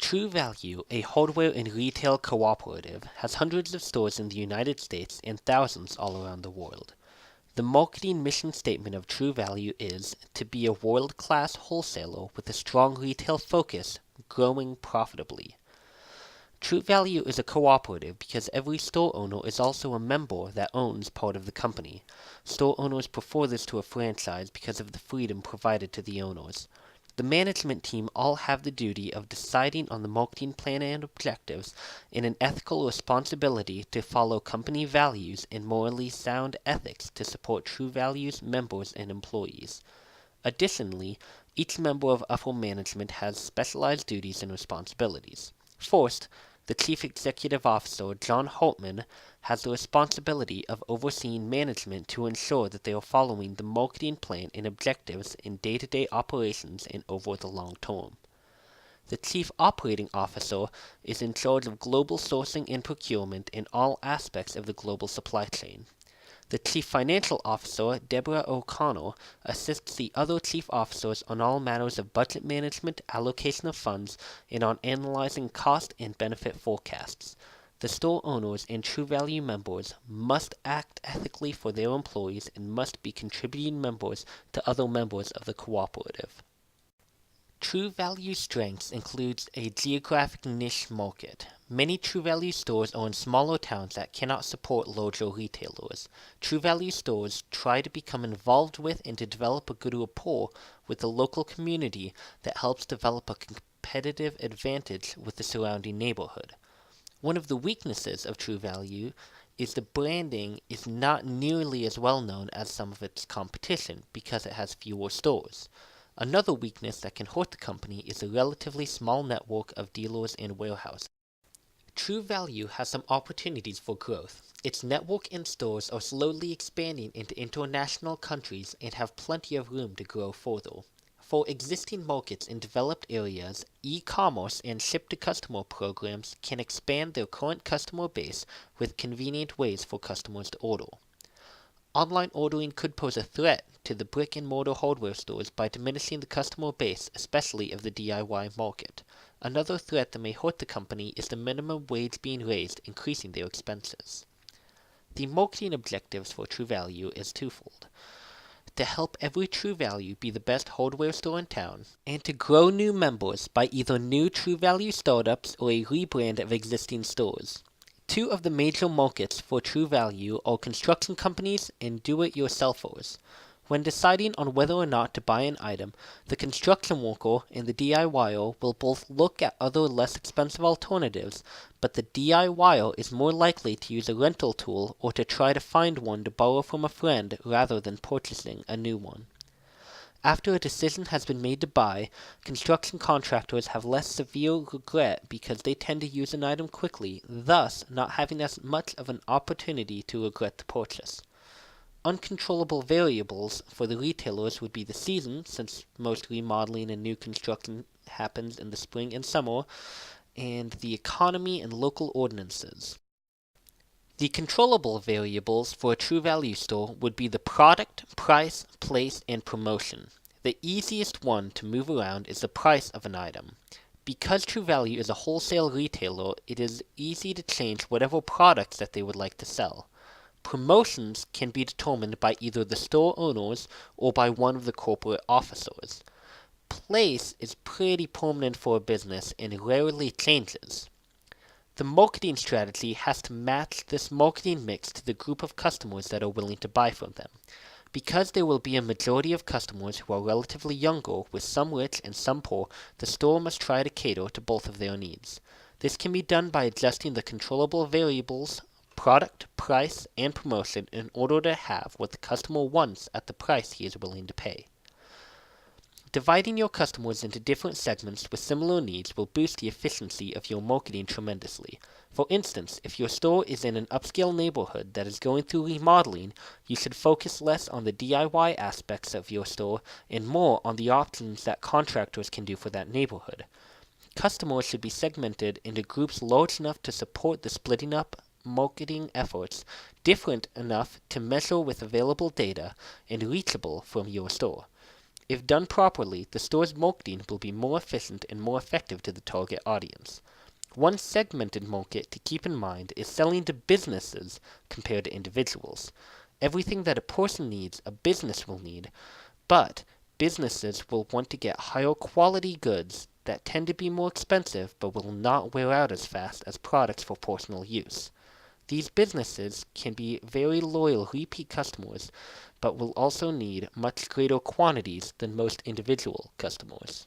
True Value, a hardware and retail cooperative, has hundreds of stores in the United States and thousands all around the world. The marketing mission statement of True Value is to be a world-class wholesaler with a strong retail focus, growing profitably. True Value is a cooperative because every store owner is also a member that owns part of the company. Store owners prefer this to a franchise because of the freedom provided to the owners. The management team all have the duty of deciding on the marketing plan and objectives and an ethical responsibility to follow company values and morally sound ethics to support True Value's members and employees. Additionally, each member of upper management has specialized duties and responsibilities. First, the Chief Executive Officer, John Hartman, has the responsibility of overseeing management to ensure that they are following the marketing plan and objectives in day-to-day operations and over the long term. The Chief Operating Officer is in charge of global sourcing and procurement in all aspects of the global supply chain. The Chief Financial Officer, Deborah O'Connor, assists the other chief officers on all matters of budget management, allocation of funds, and on analyzing cost and benefit forecasts. The store owners and True Value members must act ethically for their employees and must be contributing members to other members of the cooperative. True Value strengths includes a geographic niche market. Many True Value stores are in smaller towns that cannot support larger retailers. True Value stores try to become involved with and to develop a good rapport with the local community that helps develop a competitive advantage with the surrounding neighborhood. One of the weaknesses of True Value is the branding is not nearly as well known as some of its competition because it has fewer stores. Another weakness that can hurt the company is a relatively small network of dealers and warehouses. True Value has some opportunities for growth. Its network and stores are slowly expanding into international countries and have plenty of room to grow further. For existing markets in developed areas, e-commerce and ship-to-customer programs can expand their current customer base with convenient ways for customers to order. Online ordering could pose a threat to the brick-and-mortar hardware stores by diminishing the customer base, especially of the DIY market. Another threat that may hurt the company is the minimum wage being raised, increasing their expenses. The marketing objectives for True Value is twofold: to help every True Value be the best hardware store in town, and to grow new members by either new True Value startups or a rebrand of existing stores. Two of the major markets for True Value are construction companies and do-it-yourselfers. When deciding on whether or not to buy an item, the construction worker and the DIYer will both look at other less expensive alternatives, but the DIYer is more likely to use a rental tool or to try to find one to borrow from a friend rather than purchasing a new one. After a decision has been made to buy, construction contractors have less severe regret because they tend to use an item quickly, thus not having as much of an opportunity to regret the purchase. Uncontrollable variables for the retailers would be the season, since most remodeling and new construction happens in the spring and summer, and the economy and local ordinances. The controllable variables for a True Value store would be the product, price, place, and promotion. The easiest one to move around is the price of an item. Because True Value is a wholesale retailer, it is easy to change whatever products that they would like to sell. Promotions can be determined by either the store owners or by one of the corporate officers. Place is pretty permanent for a business and rarely changes. The marketing strategy has to match this marketing mix to the group of customers that are willing to buy from them. Because there will be a majority of customers who are relatively younger, with some rich and some poor, the store must try to cater to both of their needs. This can be done by adjusting the controllable variables, product, price, and promotion in order to have what the customer wants at the price he is willing to pay. Dividing your customers into different segments with similar needs will boost the efficiency of your marketing tremendously. For instance, if your store is in an upscale neighborhood that is going through remodeling, you should focus less on the DIY aspects of your store and more on the options that contractors can do for that neighborhood. Customers should be segmented into groups large enough to support the splitting up marketing efforts, different enough to measure with available data, and reachable from your store. If done properly, the store's marketing will be more efficient and more effective to the target audience. One segmented market to keep in mind is selling to businesses compared to individuals. Everything that a person needs, a business will need, but businesses will want to get higher quality goods that tend to be more expensive but will not wear out as fast as products for personal use. These businesses can be very loyal repeat customers, but will also need much greater quantities than most individual customers.